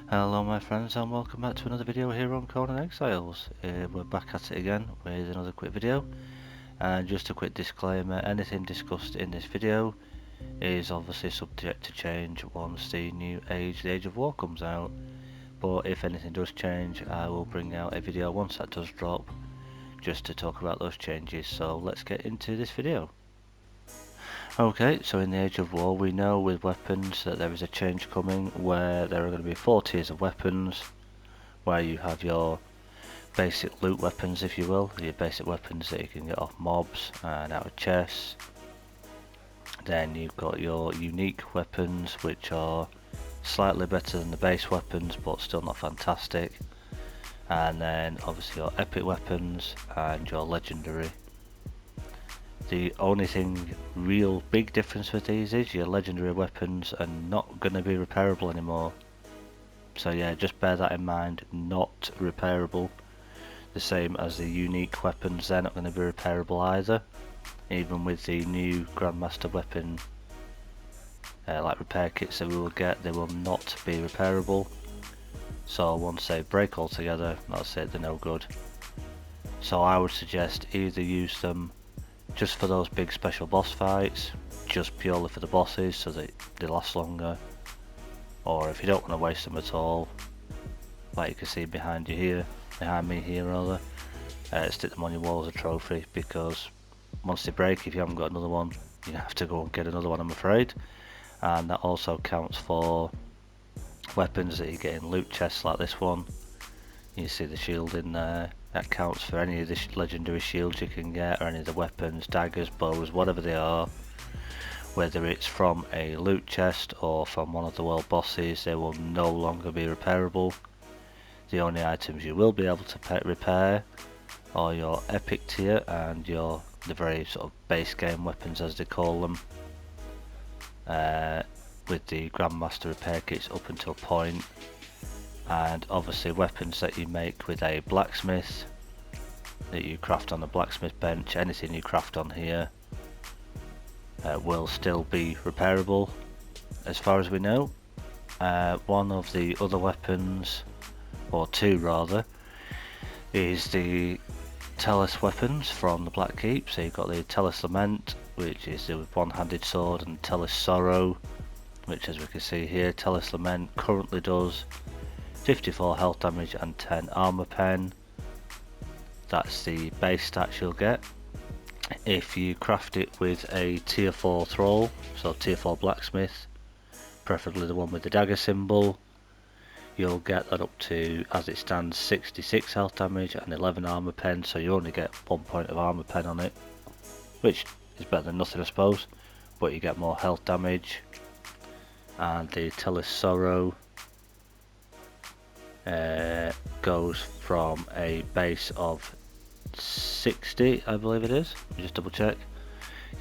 Hello my friends and welcome back to another video here on Conan Exiles. We're back at it again with another quick video, and just a quick disclaimer, anything discussed in this video is obviously subject to change once the new age, the Age of War, comes out. But if anything does change, I will bring out a video once that does drop just to talk about those changes. So let's get into this video. Okay, so in the Age of War we know with weapons that there is a change coming where there are going to be 4 tiers of weapons, where you have your basic loot weapons, if you will, your basic weapons that you can get off mobs and out of chests. Then you've got your unique weapons, which are slightly better than the base weapons but still not fantastic. And then obviously your epic weapons and your legendary. The only thing real big difference with these is your legendary weapons are not going to be repairable anymore. So yeah, just bear that in mind, not repairable. The same as the unique weapons, they're not going to be repairable either. Even with the new Grandmaster weapon, like repair kits that we will get, they will not be repairable. So once they break altogether, that's it, they're no good. So I would suggest either use them just for those big special boss fights, just purely for the bosses so that they last longer, or if you don't want to waste them at all, like you can see behind me here rather, stick them on your wall as a trophy, because once they break, if you haven't got another one, you have to go and get another one, I'm afraid. And that also counts for weapons that you get in loot chests like this one. You see the shield in there, that counts for any of the legendary shields you can get, or any of the weapons, daggers, bows, whatever they are. Whether it's from a loot chest or from one of the world bosses, they will no longer be repairable. The only items you will be able to repair are your epic tier and the very sort of base game weapons, as they call them, with the Grandmaster repair kits up until a point. And obviously weapons that you make with a blacksmith, that you craft on a blacksmith bench, anything you craft on here will still be repairable as far as we know. One of the other weapons, or two rather, is the Tellus weapons from the Black Keep. So you've got the Tellus Lament, which is the one-handed sword, and Tellus Sorrow, which, as we can see here, Tellus Lament currently does 54 health damage and 10 armor pen. That's the base stats you'll get. If you craft it with a tier 4 thrall, so tier 4 blacksmith, preferably the one with the dagger symbol, you'll get that up to, as it stands, 66 health damage and 11 armor pen, so you only get 1 point of armor pen on it, which is better than nothing I suppose, but you get more health damage. And the Tellus Sorrow goes from a base of 60, I believe it is, just double check,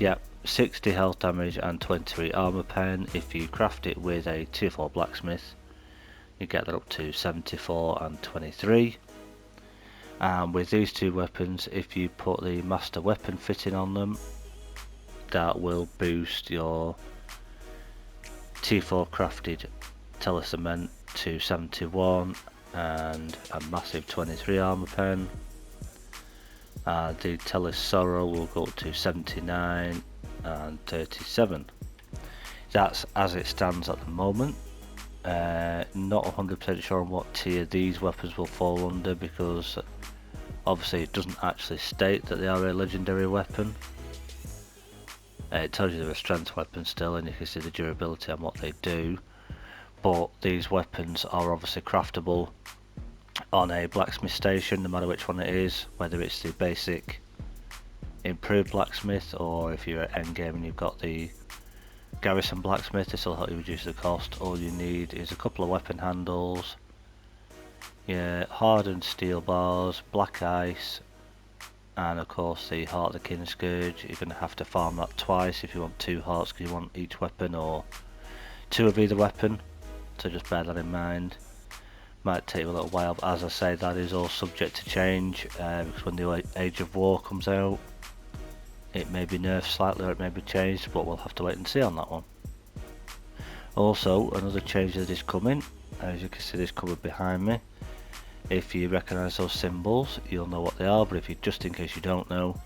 yeah, 60 health damage and 23 armor pen. If you craft it with a tier 4 blacksmith, you get that up to 74 and 23. And with these two weapons, if you put the master weapon fitting on them, that will boost your tier 4 crafted Tellus Cement to 71 and a massive 23 armor pen. The Tellus Sorrow will go up to 79 and 37. That's as it stands at the moment. Not 100% sure on what tier these weapons will fall under, because obviously it doesn't actually state that they are a legendary weapon. It tells you they're a strength weapon still, and you can see the durability and what they do, but these weapons are obviously craftable on a blacksmith station, no matter which one it is, whether it's the basic improved blacksmith, or if you're at endgame and you've got the garrison blacksmith, this will help you reduce the cost. All you need is a couple of weapon handles, yeah, hardened steel bars, black ice, and of course the Heart of the King Scourge. You're going to have to farm that twice if you want 2 hearts, because you want each weapon, or 2 of either weapon, so just bear that in mind. Might take you a little while, but as I say, that is all subject to change, because when the Age of War comes out, it may be nerfed slightly or it may be changed, but we'll have to wait and see on that one. Also, another change that is coming As you can see, this cupboard behind me. If you recognise those symbols, you'll know what they are, but if you, just in case you don't know,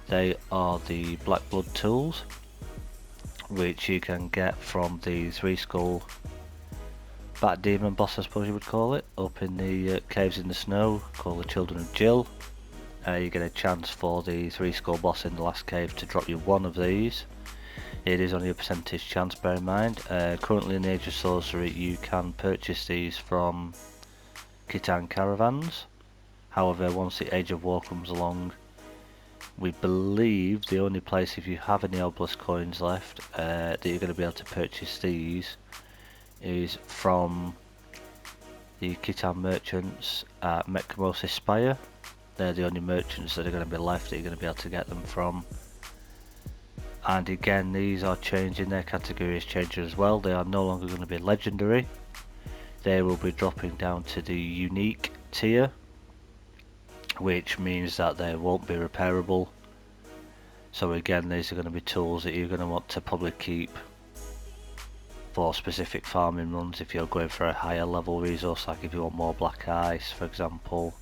they are the Black Blood tools, which you can get from the Three Skull Bat Demon boss, I suppose you would call it, up in the caves in the snow, called the Children of Jill. You get a chance for the Three Skull boss in the last cave to drop you one of these. It is only a percentage chance, bear in mind. Currently in the Age of Sorcery you can purchase these from Khitan caravans. However, once the Age of War comes along, we believe the only place, if you have any obelisk coins left, that you're going to be able to purchase these is from the Khitan merchants at Mekmosis Spire. They're the only merchants that are going to be left that you're going to be able to get them from. And again, these are changing, their category is changing as well. They are no longer going to be legendary. They will be dropping down to the unique tier, which means that they won't be repairable. So again, these are going to be tools that you're going to want to probably keep for specific farming runs if you're going for a higher level resource, like if you want more black ice, for example.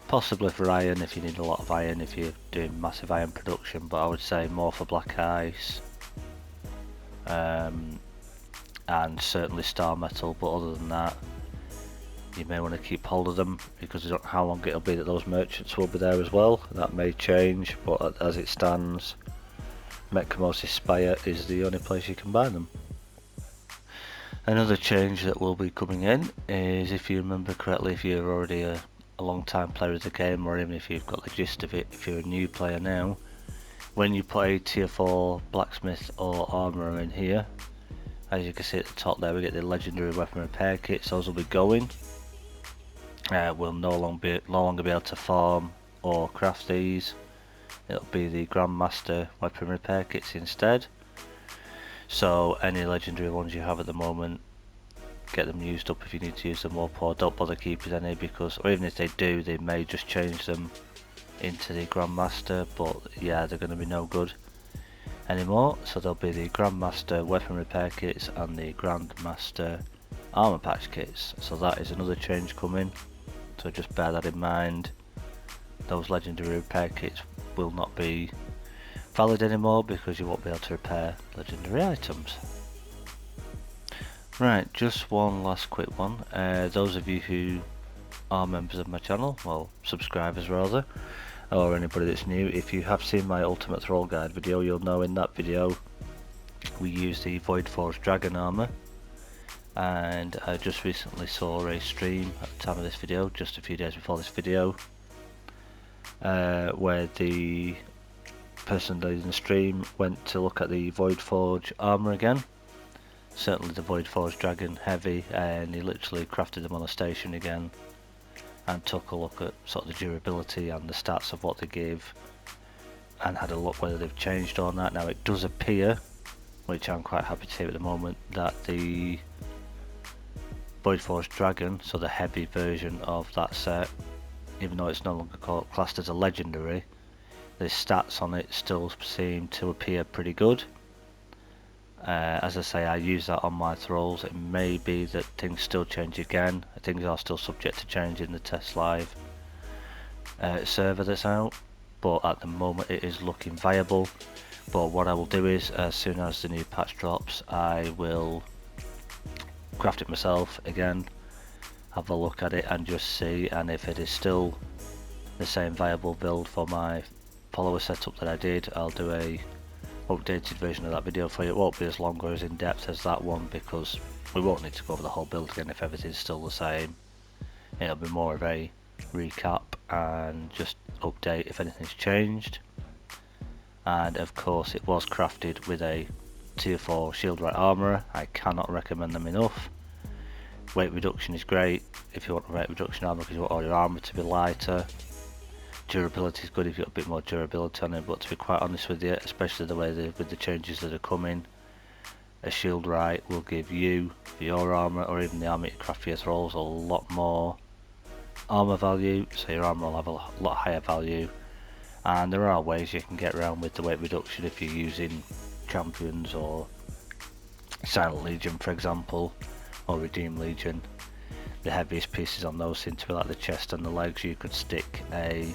Possibly for iron if you need a lot of iron, if you're doing massive iron production, but I would say more for black ice. And certainly star metal, but other than that, you may want to keep hold of them, because you don't know how long it'll be that those merchants will be there as well. That may change, but as it stands, Mekmosis Spire is the only place you can buy them. Another change that will be coming in is, if you remember correctly, if you're already a long time player of the game, or even if you've got the gist of it, if you're a new player now, when you put a tier 4 blacksmith or armourer in here, as you can see at the top there, we get the legendary weapon repair kits. Those will be going. We'll no longer be able to farm or craft these. It'll be the Grandmaster weapon repair kits instead. So any legendary ones you have at the moment, get them used up if you need to use them up, or don't bother keeping any, because, or even if they do, they may just change them into the Grandmaster, but yeah, they're going to be no good anymore. So there'll be the Grandmaster weapon repair kits and the Grandmaster armor patch kits. So that is another change coming, so just bear that in mind. Those legendary repair kits will not be valid anymore because you won't be able to repair legendary items. Right, just one last quick one. Those of you who are members of my channel, well, subscribers rather, or anybody that's new, if you have seen my Ultimate Thrall Guide video, you'll know in that video we use the Voidforged Dragon armor. And I just recently saw a stream at the time of this video, just a few days before this video, where the person leading the stream went to look at the Voidforged armor again. Certainly the Voidforged Dragon heavy, and he literally crafted them on a station again and took a look at sort of the durability and the stats of what they give, and had a look whether they've changed or not. Now it does appear, which I'm quite happy to see at the moment, that the Voidforged Dragon, so the heavy version of that set, even though it's no longer classed as a legendary, the stats on it still seem to appear pretty good. As I say, I use that on my thralls. It may be that things still change again. Things are still subject to change in the test live server that's out, but at the moment it is looking viable. But what I will do is, as soon as the new patch drops, I will craft it myself again, have a look at it and just see, and if it is still the same viable build for my follower setup that I did, I'll do a updated version of that video for you. It won't be as long or as in depth as that one, because we won't need to go over the whole build again if everything's still the same. It'll be more of a recap and just update if anything's changed. And of course it was crafted with a tier 4 shield right armourer. I cannot recommend them enough. Weight reduction is great if you want a weight reduction armour, because you want all your armour to be lighter. Durability is good if you've got a bit more durability on it, but to be quite honest with you, especially the way with the changes that are coming, a shield right will give you, for your armour, or even the armour you craft for your thralls, a lot more armour value, so your armour will have a lot higher value. And there are ways you can get around with the weight reduction if you're using champions or Silent Legion, for example, or Redeem Legion. The heaviest pieces on those seem to be like the chest and the legs. You could stick a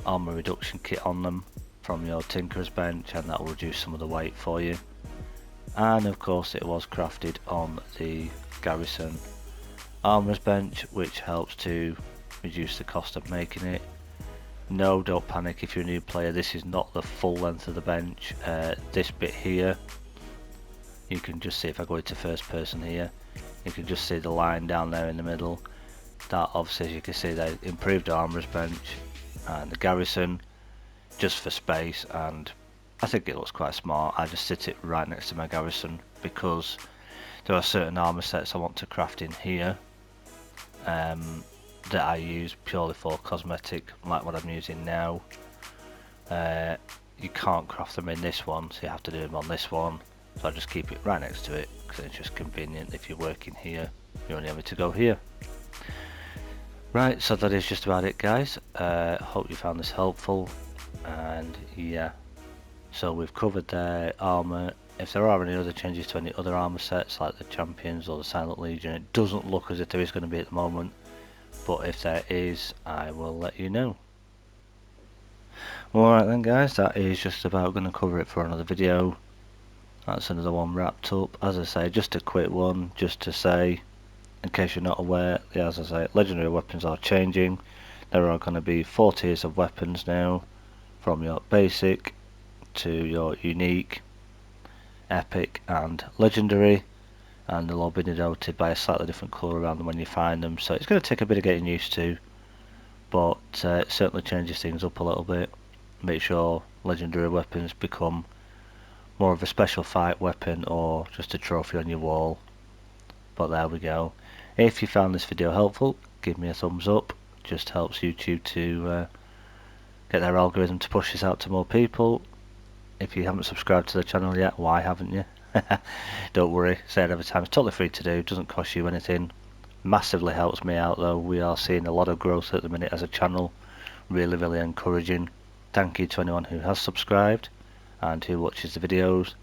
armor reduction kit on them from your Tinker's bench, and that will reduce some of the weight for you. And of course it was crafted on the Garrison Armorer's bench, which helps to reduce the cost of making it. No, don't panic if you're a new player, this is not the full length of the bench. This bit here, you can just see, if I go into first person here, you can just see the line down there in the middle. That obviously, as you can see, they improved the Armorer's bench and the Garrison just for space, and I think it looks quite smart. I just sit it right next to my Garrison because there are certain armor sets I want to craft in here that I use purely for cosmetic, like what I'm using now. You can't craft them in this one, so you have to do them on this one. So I just keep it right next to it because it's just convenient. If you're working here, you only have to go here. Right, so that is just about it, guys. Hope you found this helpful, and yeah, so we've covered their armor. If there are any other changes to any other armor sets like the Champions or the Silent Legion, it doesn't look as if there is going to be at the moment, but if there is, I will let you know. Alright then, guys, that is just about going to cover it for another video. That's another one wrapped up. As I say, just a quick one, just to say, in case you're not aware, as I say, legendary weapons are changing. There are going to be 4 tiers of weapons now, from your basic to your unique, epic and legendary, and they'll all be denoted by a slightly different colour around them when you find them, so it's going to take a bit of getting used to, but it certainly changes things up a little bit. Make sure legendary weapons become more of a special fight weapon or just a trophy on your wall. But there we go. If you found this video helpful, give me a thumbs up. Just helps YouTube to get their algorithm to push this out to more people. If you haven't subscribed to the channel yet, why haven't you? Don't worry, say it every time, it's totally free to do, doesn't cost you anything. Massively helps me out though. We are seeing a lot of growth at the minute as a channel, really encouraging. Thank you to anyone who has subscribed and who watches the videos.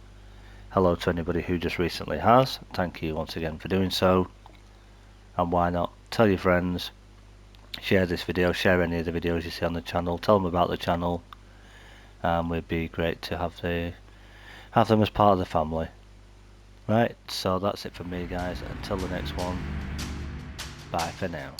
Hello to anybody who just recently has, thank you once again for doing so. And why not tell your friends, share this video, share any of the videos you see on the channel, tell them about the channel, and it would be great to have them as part of the family. Right, so that's it from me, guys. Until the next one, bye for now.